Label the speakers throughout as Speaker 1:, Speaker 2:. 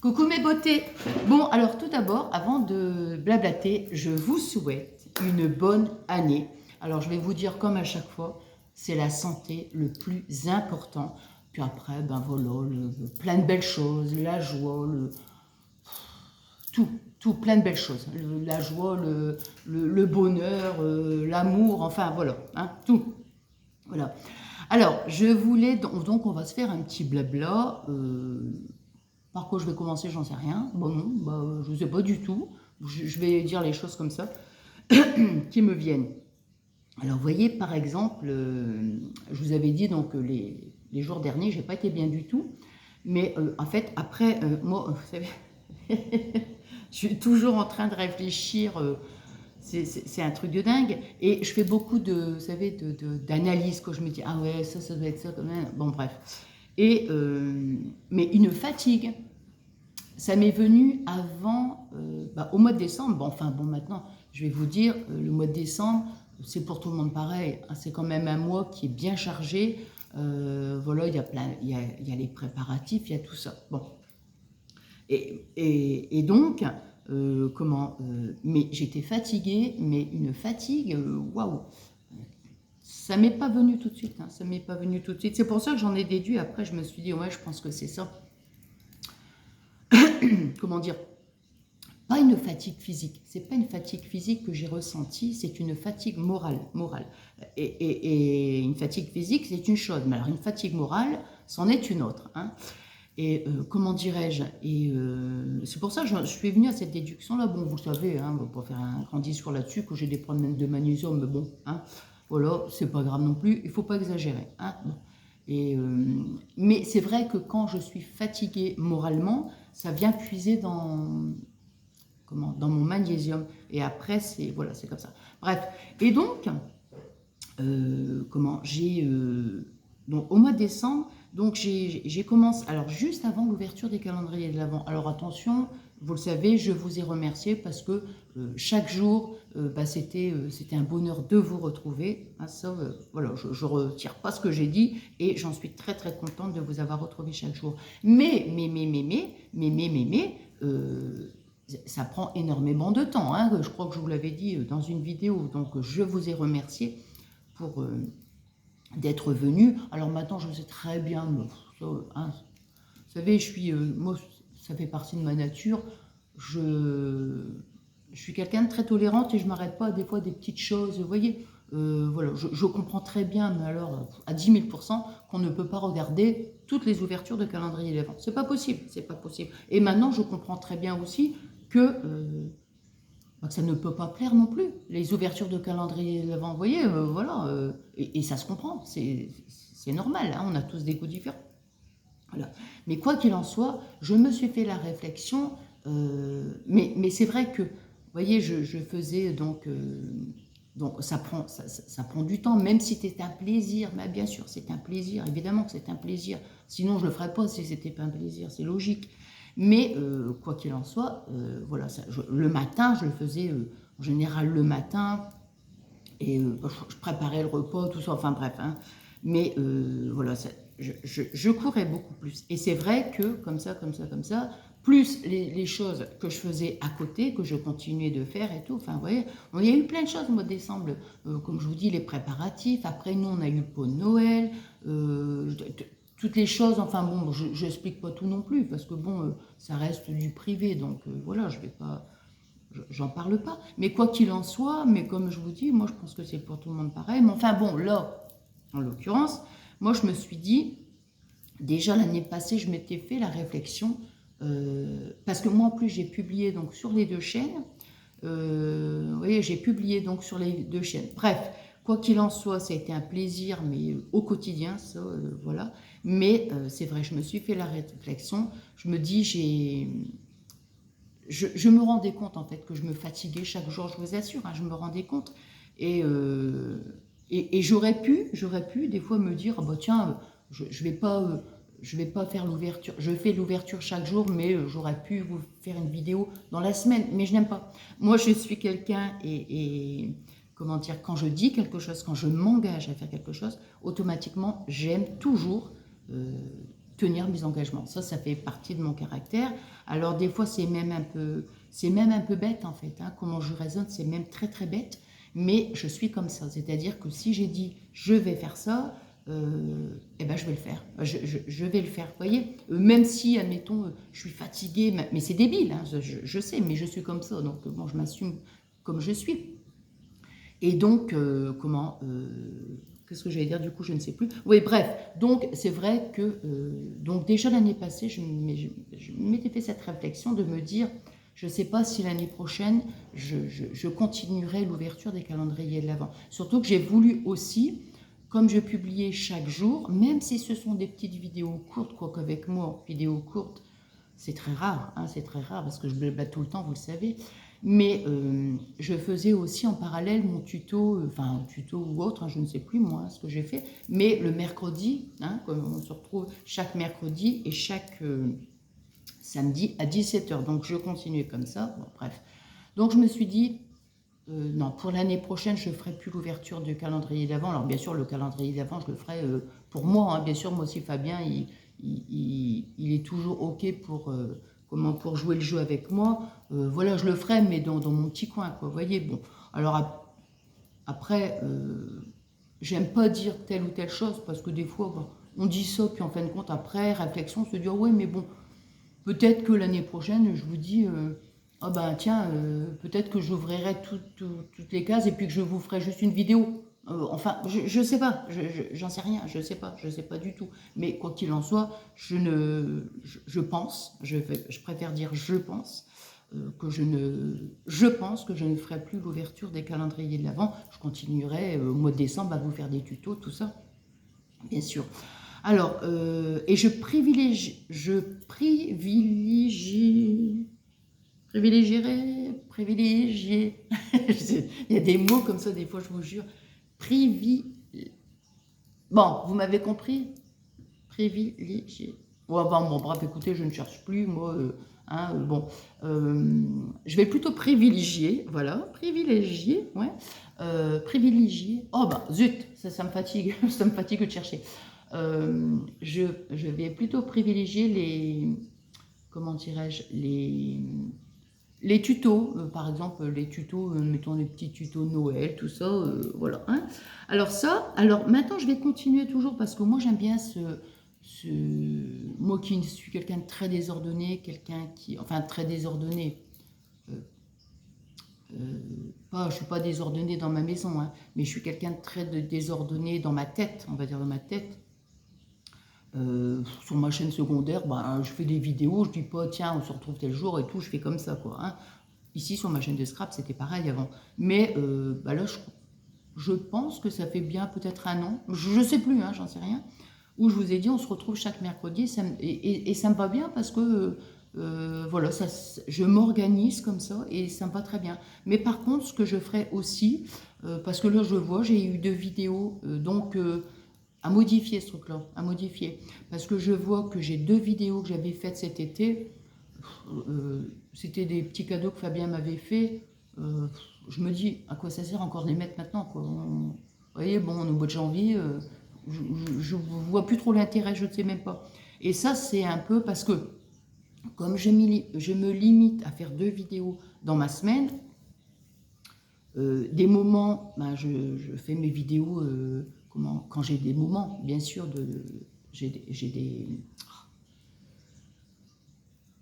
Speaker 1: Coucou mes beautés. Bon, alors tout d'abord, avant de blablater, je vous souhaite une bonne année. Alors je vais vous dire comme à chaque fois, c'est la santé le plus important. Puis après, ben voilà, plein de belles choses, la joie, tout, plein de belles choses. La joie, le bonheur, l'amour, enfin voilà, hein, tout. Voilà. Alors, je voulais, donc on va se faire un petit blabla. Par quoi je vais commencer, j'en sais rien. Bon non, bah, je ne sais pas du tout. Je vais dire les choses comme ça qui me viennent. Alors vous voyez par exemple, je vous avais dit donc les jours derniers, j'ai pas été bien du tout. Mais en fait après, moi, vous savez, je suis toujours en train de réfléchir. C'est un truc de dingue. Et je fais beaucoup de, vous savez, d'analyse quand je me dis ah ouais ça doit être ça quand même. Bon bref. Et mais une fatigue. Ça m'est venu avant, au mois de décembre. Bon, enfin, bon, maintenant, je vais vous dire, le mois de décembre, c'est pour tout le monde pareil. Hein, c'est quand même un mois qui est bien chargé. Voilà, il y a plein, il y a les préparatifs, il y a tout ça. Bon. Et donc, mais j'étais fatiguée, mais une fatigue, waouh! Ça m'est pas venu tout de suite. Hein, ça m'est pas venu tout de suite. C'est pour ça que j'en ai déduit. Après, je me suis dit, ouais, je pense que c'est ça. Comment dire, pas une fatigue physique. C'est pas une fatigue physique que j'ai ressentie, c'est une fatigue morale. Et une fatigue physique, c'est une chose, mais alors une fatigue morale, c'en est une autre. Hein. Et comment dirais-je, et c'est pour ça que je suis venue à cette déduction-là. Bon, vous le savez, hein, on va pas faire un grand discours là-dessus, que j'ai des problèmes de magnésium, mais bon, hein, voilà, c'est pas grave non plus, il faut pas exagérer. Hein, bon. Et, mais c'est vrai que quand je suis fatiguée moralement, ça vient puiser dans mon magnésium. Et après, c'est voilà, c'est comme ça. Bref. Et donc, donc au mois de décembre, donc j'ai commencé, alors juste avant l'ouverture des calendriers de l'Avent. Alors attention, vous le savez, je vous ai remercié parce que chaque jour, c'était un bonheur de vous retrouver. Hein, ça, voilà, je ne retire pas ce que j'ai dit et j'en suis très très contente de vous avoir retrouvé chaque jour. Mais, ça prend énormément de temps. Hein. Je crois que je vous l'avais dit dans une vidéo, donc je vous ai remercié pour d'être venu. Alors maintenant, je sais très bien, hein, vous savez, moi, ça fait partie de ma nature. Je suis quelqu'un de très tolérante et je ne m'arrête pas des fois des petites choses. Vous voyez, voilà, je comprends très bien, mais alors à 10 000 % qu'on ne peut pas regarder toutes les ouvertures de calendrier des ventes. C'est pas possible, c'est pas possible. Et maintenant, je comprends très bien aussi que ça ne peut pas plaire non plus. Les ouvertures de calendrier de l'Avent, vous voyez, voilà, et ça se comprend, c'est normal, hein, on a tous des goûts différents. Voilà. Mais quoi qu'il en soit, je me suis fait la réflexion, mais c'est vrai que, vous voyez, je faisais donc ça prend du temps, même si c'est un plaisir, mais bien sûr, c'est un plaisir, évidemment que c'est un plaisir, sinon je ne le ferais pas si c'était pas un plaisir, c'est logique. Mais quoi qu'il en soit, voilà, le matin, je le faisais en général le matin, et je préparais le repas, tout ça, enfin bref. Hein. Mais voilà, je courais beaucoup plus. Et c'est vrai que comme ça, plus les choses que je faisais à côté, que je continuais de faire et tout. Enfin, vous voyez, il y a eu plein de choses au mois de décembre, comme je vous dis, les préparatifs. Après, nous, on a eu le pot de Noël, toutes les choses. Enfin bon, je n'explique pas tout non plus, parce que bon, ça reste du privé. Donc voilà, je vais pas... J'en parle pas. Mais quoi qu'il en soit, mais comme je vous dis, moi, je pense que c'est pour tout le monde pareil. Mais enfin bon, là, en l'occurrence, moi, je me suis dit... Déjà l'année passée, je m'étais fait la réflexion, parce que moi en plus j'ai publié donc sur les deux chaînes, vous voyez, j'ai publié donc sur les deux chaînes. Bref, quoi qu'il en soit, ça a été un plaisir, mais au quotidien, ça, voilà. Mais c'est vrai, je me suis fait la réflexion, je me dis, je me rendais compte en fait que je me fatiguais chaque jour, je vous assure, hein, je me rendais compte. Et j'aurais pu des fois me dire, ah bah tiens, je vais pas faire l'ouverture. Je fais l'ouverture chaque jour, mais j'aurais pu vous faire une vidéo dans la semaine. Mais je n'aime pas. Moi, je suis quelqu'un et comment dire, quand je dis quelque chose, quand je m'engage à faire quelque chose, automatiquement, j'aime toujours tenir mes engagements. Ça fait partie de mon caractère. Alors des fois, c'est même un peu bête en fait. Hein. Comment je raisonne, c'est même très très bête. Mais je suis comme ça. C'est-à-dire que si j'ai dit je vais faire ça, eh ben je vais le faire. Je vais le faire. Vous voyez, même si, admettons, je suis fatiguée, mais c'est débile. Hein, je sais, mais je suis comme ça. Donc bon, je m'assume comme je suis. Et donc, qu'est-ce que j'allais dire du coup, je ne sais plus. Oui, bref, donc c'est vrai que donc déjà l'année passée, je m'étais fait cette réflexion de me dire, je ne sais pas si l'année prochaine, je continuerai l'ouverture des calendriers de l'Avent. Surtout que j'ai voulu aussi, comme je publiais chaque jour, même si ce sont des petites vidéos courtes, quoi qu'avec moi, vidéos courtes, c'est très rare, hein, c'est très rare parce que je blabate tout le temps, vous le savez. Mais je faisais aussi en parallèle mon tuto, enfin tuto ou autre, hein, je ne sais plus moi ce que j'ai fait. Mais le mercredi, hein, on se retrouve chaque mercredi et chaque samedi à 17 h. Donc je continuais comme ça, bon, bref. Donc je me suis dit, non, pour l'année prochaine, je ne ferai plus l'ouverture du calendrier d'avant. Alors bien sûr, le calendrier d'avant, je le ferai pour moi. Hein. Bien sûr, moi aussi, Fabien, il est toujours OK pour, pour jouer le jeu avec moi. Voilà, je le ferai, mais dans mon petit coin, quoi. Vous voyez, bon. Alors après, j'aime pas dire telle ou telle chose, parce que des fois, bon, on dit ça, puis en fin de compte, après, réflexion, se dire, ouais, mais bon, peut-être que l'année prochaine, je vous dis... ah ben tiens, peut-être que j'ouvrirai toutes les cases et puis que je vous ferai juste une vidéo. Enfin, je sais pas, j'en sais rien, je sais pas du tout. Mais quoi qu'il en soit, je pense, je préfère dire je pense, je pense que je ne ferai plus l'ouverture des calendriers de l'Avent. Je continuerai au mois de décembre à vous faire des tutos, tout ça, bien sûr. Alors, et je privilégierai, privilégier. Il y a des mots comme ça, des fois, je vous jure. Bon, vous m'avez compris? Privilégier. Ouais, bon, bref, écoutez, je ne cherche plus, moi. Bon, je vais plutôt privilégier, voilà, privilégier, ouais. Privilégier. Oh, bah, zut, ça me fatigue, ça me fatigue de chercher. Je vais plutôt privilégier les, comment dirais-je, les tutos, par exemple, les tutos, mettons les petits tutos Noël, tout ça, voilà. Hein. Alors maintenant, je vais continuer toujours parce que moi, j'aime bien moi qui suis quelqu'un de très désordonné, enfin, très désordonné, je ne suis pas désordonné dans ma maison, hein, mais je suis quelqu'un de très désordonné dans ma tête, on va dire dans ma tête. Sur ma chaîne secondaire, je fais des vidéos, je dis pas tiens on se retrouve tel jour et tout, je fais comme ça quoi. Hein. Ici sur ma chaîne de Scrap c'était pareil avant, mais là je pense que ça fait bien peut-être un an, je sais plus, hein, j'en sais rien, où je vous ai dit on se retrouve chaque mercredi et ça me va bien parce que voilà, je m'organise comme ça et ça me va très bien. Mais par contre ce que je ferai aussi, parce que là je vois j'ai eu 2 vidéos à modifier ce truc-là, à modifier. Parce que je vois que j'ai 2 vidéos que j'avais faites cet été. C'était des petits cadeaux que Fabien m'avait fait. Je me dis, à quoi ça sert encore de les mettre maintenant quoi. Vous voyez, bon, on est au mois de janvier, je ne vois plus trop l'intérêt, je ne sais même pas. Et ça, c'est un peu parce que, comme je me limite à faire 2 vidéos dans ma semaine, des moments, je fais mes vidéos... quand j'ai des moments, bien sûr,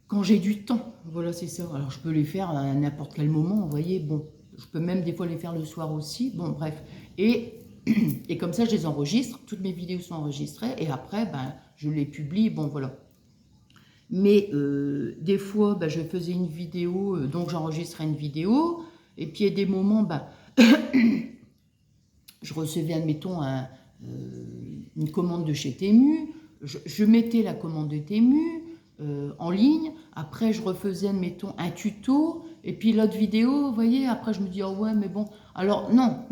Speaker 1: quand j'ai du temps, voilà, c'est ça. Alors, je peux les faire à n'importe quel moment, vous voyez, bon, je peux même des fois les faire le soir aussi, bon, bref. Et comme ça, je les enregistre, toutes mes vidéos sont enregistrées, et après, je les publie, bon, voilà. Mais des fois, je faisais une vidéo, donc j'enregistrais une vidéo, et puis il y a des moments, je recevais, admettons, une commande de chez Temu, je mettais la commande de Temu en ligne, après je refaisais, admettons, un tuto, et puis l'autre vidéo, vous voyez, après je me dis, oh ouais, mais bon, alors non,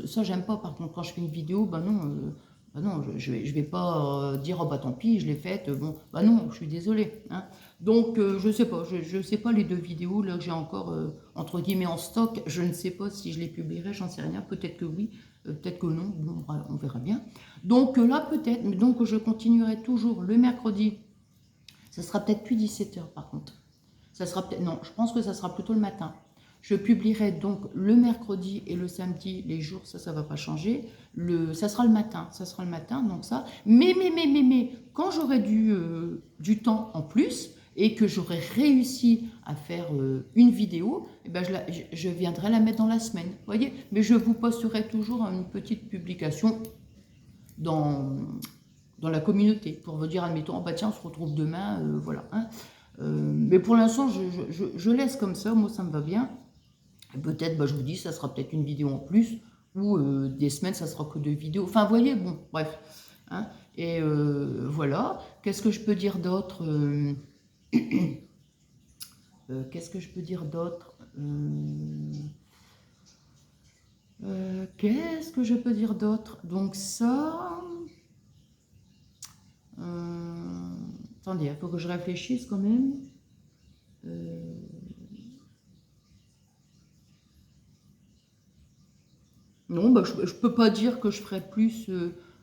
Speaker 1: ça j'aime pas, par contre, quand je fais une vidéo, non, Bah non, je vais pas dire, oh bah tant pis, je l'ai faite, bon, bah non, je suis désolée, hein. Donc, je sais pas, je sais pas les 2 vidéos là que j'ai encore, entre guillemets, en stock, je ne sais pas si je les publierai, j'en sais rien, peut-être que oui, peut-être que non, bon, on verra bien. Donc là, peut-être, donc je continuerai toujours le mercredi, ça sera peut-être plus 17 h par contre. Ça sera peut-être, non, je pense que ça sera plutôt le matin. Je publierai donc le mercredi et le samedi, les jours, ça va pas changer. Ça sera le matin, donc ça. Mais, quand j'aurai du temps en plus et que j'aurai réussi à faire une vidéo, eh ben je viendrai la mettre dans la semaine, voyez. Mais je vous posterai toujours une petite publication dans, dans la communauté pour vous dire, admettons, oh bah tiens, on se retrouve demain, voilà. Hein. Mais pour l'instant, je laisse comme ça, moi ça me va bien. Peut-être, bah, je vous dis, ça sera peut-être une vidéo en plus, ou des semaines, ça sera que 2 vidéos. Enfin, vous voyez, bon, bref. Hein. Et voilà. Qu'est-ce que je peux dire d'autre Qu'est-ce que je peux dire d'autre Qu'est-ce que je peux dire d'autre? Donc ça... attendez, il faut que je réfléchisse quand même. Non, bah, je ne peux pas dire que je ferai plus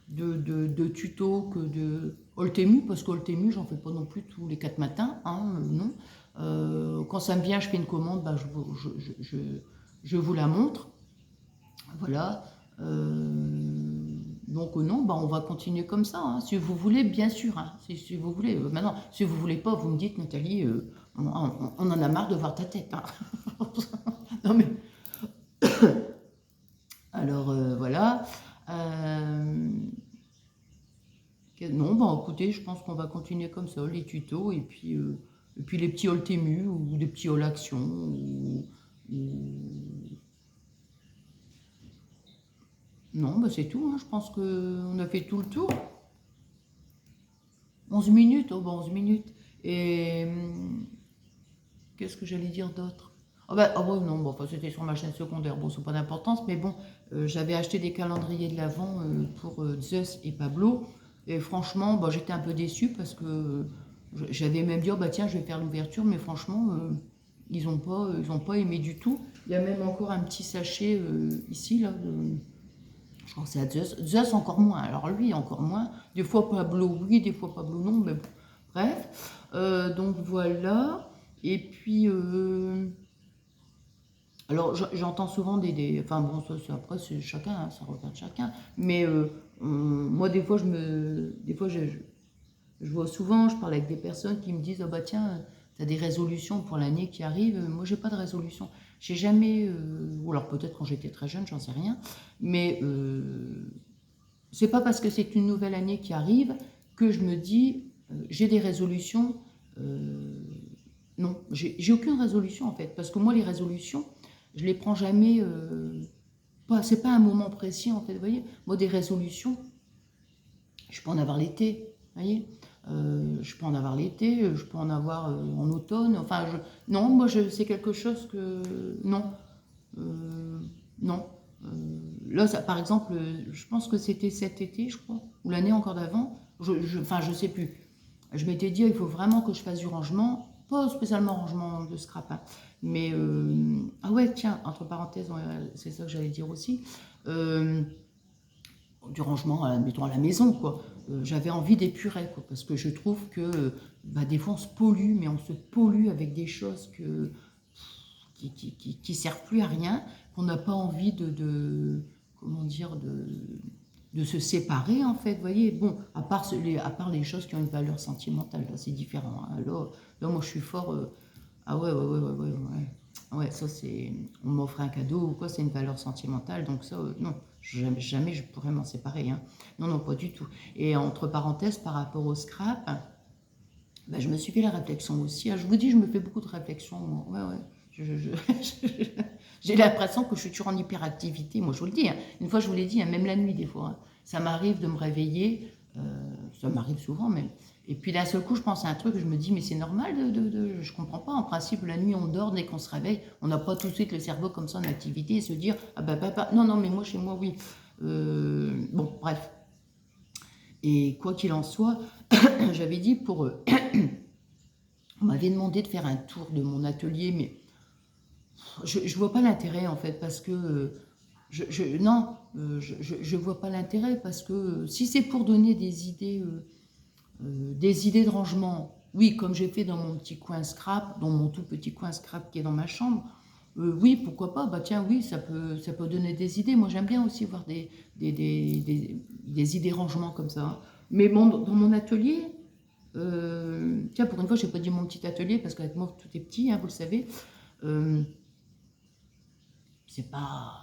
Speaker 1: de tutos que de Oltemu, parce qu'Oltemu, j'en fais pas non plus tous les 4 matins, hein, non. Quand ça me vient, je fais une commande, bah, je vous la montre. Voilà. Donc non, bah, on va continuer comme ça, hein, si vous voulez, bien sûr. Hein, si vous voulez. Maintenant, si vous voulez pas, vous me dites, Nathalie, on en a marre de voir ta tête. Hein. Non mais... Alors voilà. Non, bah écoutez, je pense qu'on va continuer comme ça, les tutos, et puis les petits haul Temu, ou des petits haul action, non, bah c'est tout, hein, je pense qu'on a fait tout le tour. 11 minutes, oh bah 11 minutes. Et qu'est-ce que j'allais dire d'autre? Ah bah, oh bah non, bon, enfin, c'était sur ma chaîne secondaire, bon, c'est pas d'importance, mais bon, j'avais acheté des calendriers de l'Avent pour Zeus et Pablo, et franchement, bah, j'étais un peu déçue parce que j'avais même dit, oh, bah tiens, je vais faire l'ouverture, mais franchement, ils ont pas aimé du tout. Il y a même encore un petit sachet ici, là, je crois que c'est à Zeus. Zeus encore moins, alors lui encore moins. Des fois Pablo oui, des fois Pablo non, mais bon, bref. Donc voilà. Et puis, alors j'entends souvent enfin bon, ça, après c'est chacun, hein, ça regarde chacun. Mais moi des fois, je vois souvent, je parle avec des personnes qui me disent, oh bah tiens, tu as des résolutions pour l'année qui arrive. Moi, j'ai pas de résolution. J'ai jamais, ou alors peut-être quand j'étais très jeune, j'en sais rien, mais c'est pas parce que c'est une nouvelle année qui arrive que je me dis, j'ai des résolutions. Non, j'ai aucune résolution en fait, parce que moi, les résolutions, je les prends jamais. C'est pas un moment précis en fait, vous voyez. Moi, des résolutions, je peux en avoir l'été, vous voyez. Je peux en avoir l'été, je peux en avoir en automne. Enfin, non, moi, c'est quelque chose que... Non. Non. Là, ça, par exemple, je pense que c'était cet été, je crois, ou l'année encore d'avant. Enfin, je sais plus. Je m'étais dit, il faut vraiment que je fasse du rangement. Pas spécialement rangement de scrap, hein, mais... ah ouais, tiens, entre parenthèses, c'est ça que j'allais dire aussi. Du rangement, mettons, à la maison, quoi. J'avais envie d'épurer, quoi, parce que je trouve que bah, des fois on se pollue, mais on se pollue avec des choses qui servent plus à rien, qu'on n'a pas envie comment dire, de se séparer, en fait, vous voyez. Bon, à part les choses qui ont une valeur sentimentale, là, c'est différent. Hein. Là, moi, je suis fort... ah ouais, ouais. Ouais, ça c'est... On m'offre un cadeau ou quoi, c'est une valeur sentimentale, donc ça, non, jamais je pourrais m'en séparer. Hein. Non, non, pas du tout. Et entre parenthèses, par rapport au scrap, ben, je me suis fait la réflexion aussi. Je vous dis, je me fais beaucoup de réflexions, moi. Ouais. J'ai l'impression que je suis toujours en hyperactivité, moi je vous le dis. Hein. Une fois, je vous l'ai dit, hein, même la nuit des fois. Hein. Ça m'arrive de me réveiller, ça m'arrive souvent même. Et puis d'un seul coup, je pense à un truc, je me dis, mais c'est normal, je comprends pas. En principe, la nuit, on dort, dès qu'on se réveille, on n'a pas tout de suite le cerveau comme ça en activité et se dire, ah bah papa, non, mais moi, chez moi, oui. Bon, bref. Et quoi qu'il en soit, j'avais dit pour... on m'avait demandé de faire un tour de mon atelier, mais je ne vois pas l'intérêt en fait, parce que... non, je vois pas l'intérêt, parce que si c'est pour donner des idées de rangement, oui, comme j'ai fait dans mon petit coin scrap, dans mon tout petit coin scrap qui est dans ma chambre, oui, pourquoi pas, bah tiens, oui, ça peut donner des idées. Moi, j'aime bien aussi voir des idées rangement comme ça, hein. Mais bon, dans mon atelier, tiens, pour une fois, je n'ai pas dit mon petit atelier, parce qu'avec moi, tout est petit, hein, vous le savez. Euh, c'est pas...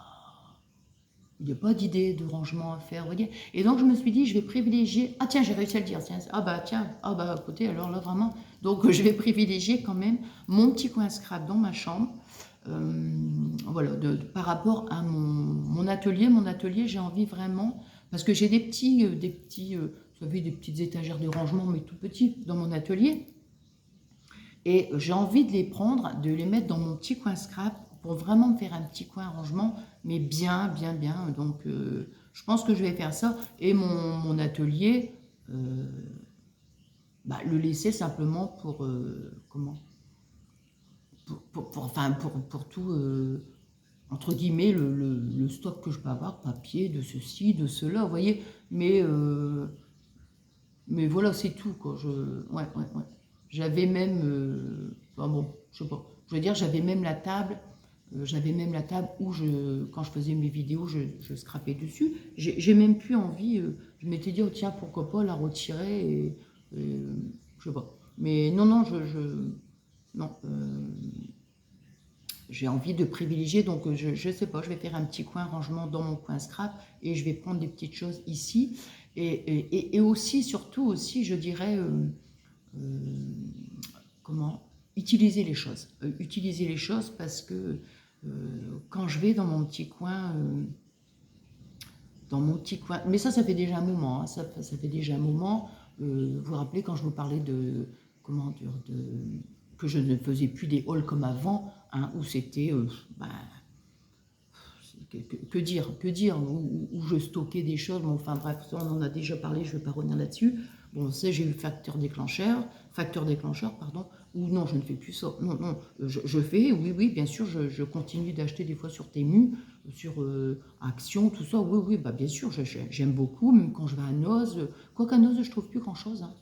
Speaker 1: Il n'y a pas d'idée de rangement à faire, vous voyez. Et donc, je me suis dit, je vais privilégier... Ah tiens, j'ai réussi à le dire, tiens. Ah bah tiens, ah bah écoutez, alors là, vraiment... Donc, je vais privilégier quand même mon petit coin scrap dans ma chambre. Voilà, par rapport à mon atelier. Mon atelier, j'ai envie vraiment... Parce que j'ai vous savez, des petites étagères de rangement, mais tout petits, dans mon atelier. Et j'ai envie de les prendre, de les mettre dans mon petit coin scrap pour vraiment me faire un petit coin rangement, mais bien, bien, bien. Donc, je pense que je vais faire ça. Et mon atelier, bah, le laisser simplement pour, comment enfin, pour tout, entre guillemets, le stock que je peux avoir, papier, de ceci, de cela, vous voyez. Mais voilà, c'est tout, quoi. Ouais, ouais, ouais. J'avais même, enfin bon, je sais pas. Je veux dire, j'avais même la table où quand je faisais mes vidéos, je scrapais dessus. J'ai même plus envie, je m'étais dit, oh tiens, pourquoi pas la retirer je sais pas. Mais non, non, non, j'ai envie de privilégier, donc je sais pas, je vais faire un petit coin rangement dans mon coin scrap et je vais prendre des petites choses ici. Et aussi, surtout aussi, je dirais, comment utiliser les choses. Utiliser les choses parce que quand je vais dans mon petit coin, mais ça fait déjà un moment, hein, ça fait déjà un moment. Vous vous rappelez quand je vous parlais de, comment dire, que je ne faisais plus des hauls comme avant, hein, où c'était, ben, que dire, où je stockais des choses, bon, enfin bref, ça, on en a déjà parlé, je ne vais pas revenir là-dessus. Bon, ça, j'ai eu le facteur déclencheur, pardon, ou non, je ne fais plus ça, non, non, je fais, oui, oui, bien sûr, je continue d'acheter des fois sur Temu, sur Action, tout ça, oui, oui, bah bien sûr, j'aime beaucoup, même quand je vais à Noz, quoi qu'à Noz, je trouve plus grand-chose, hein.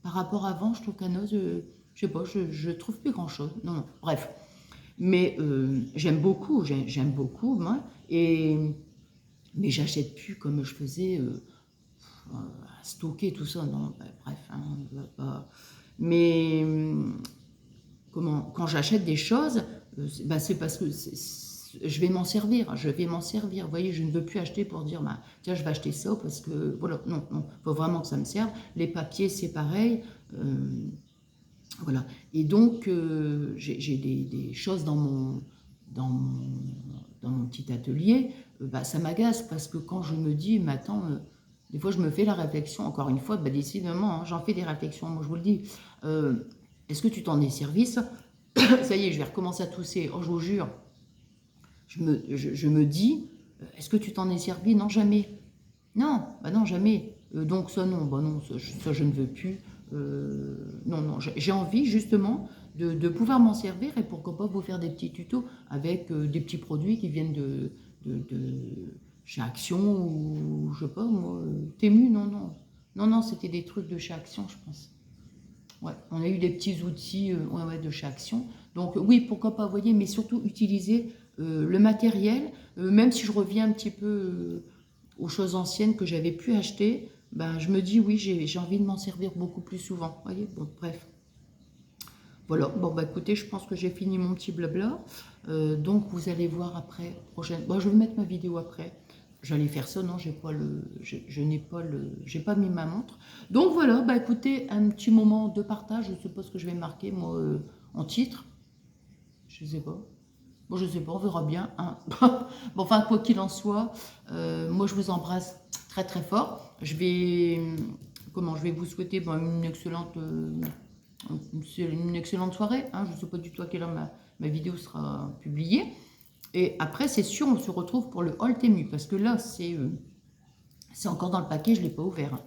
Speaker 1: Par rapport à avant, je trouve qu'à Noz, je sais pas, je trouve plus grand-chose, non, non, bref. Mais j'aime beaucoup, moi, mais j'achète plus comme je faisais, à stocker tout ça, non, bah, bref, hein, pas. Mais quand j'achète des choses, bah, c'est parce que je vais m'en servir, vous voyez, je ne veux plus acheter pour dire, bah, tiens, je vais acheter ça parce que, voilà, non, non, il faut vraiment que ça me serve. Les papiers, c'est pareil. Voilà. Et donc, j'ai des choses dans mon petit atelier, bah, ça m'agace parce que quand je me dis, mais attends, des fois je me fais la réflexion, encore une fois, bah, décidément, hein, j'en fais des réflexions, moi je vous le dis, est-ce que tu t'en es servi ça? Ça y est, je vais recommencer à tousser, oh, je vous jure, je me dis, est-ce que tu t'en es servi? Non, jamais. Non, bah non, jamais. Donc ça, non, bah non, ça, je ne veux plus. Non, non, j'ai envie justement de pouvoir m'en servir et pourquoi pas vous faire des petits tutos avec des petits produits qui viennent de chez Action ou je sais pas moi, Temu, non, non. Non, non, c'était des trucs de chez Action, je pense. Ouais, on a eu des petits outils ouais, ouais, de chez Action. Donc oui, pourquoi pas, vous voyez, mais surtout utiliser le matériel, même si je reviens un petit peu aux choses anciennes que j'avais pu acheter, ben, je me dis oui, j'ai envie de m'en servir beaucoup plus souvent. Vous voyez, bon, bref. Voilà, bon, bah écoutez, je pense que j'ai fini mon petit blabla. Donc, vous allez voir après, prochaine. Bon, je vais mettre ma vidéo après. J'allais faire ça, non, j'ai pas mis ma montre. Donc voilà, bah écoutez, un petit moment de partage. Je sais pas ce que je vais marquer, moi, en titre. Je sais pas. Bon, je sais pas, on verra bien, hein. Bon, enfin, quoi qu'il en soit, moi, je vous embrasse très, très fort. Je vais vous souhaiter bon, une excellente soirée, hein. Je ne sais pas du tout à quelle heure ma vidéo sera publiée. Et après, c'est sûr, on se retrouve pour le haul Temu, parce que là, c'est encore dans le paquet, je ne l'ai pas ouvert, hein.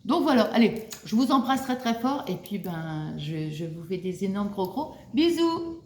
Speaker 1: Donc voilà, allez, je vous embrasse très très fort et puis ben, je vous fais des énormes gros bisous.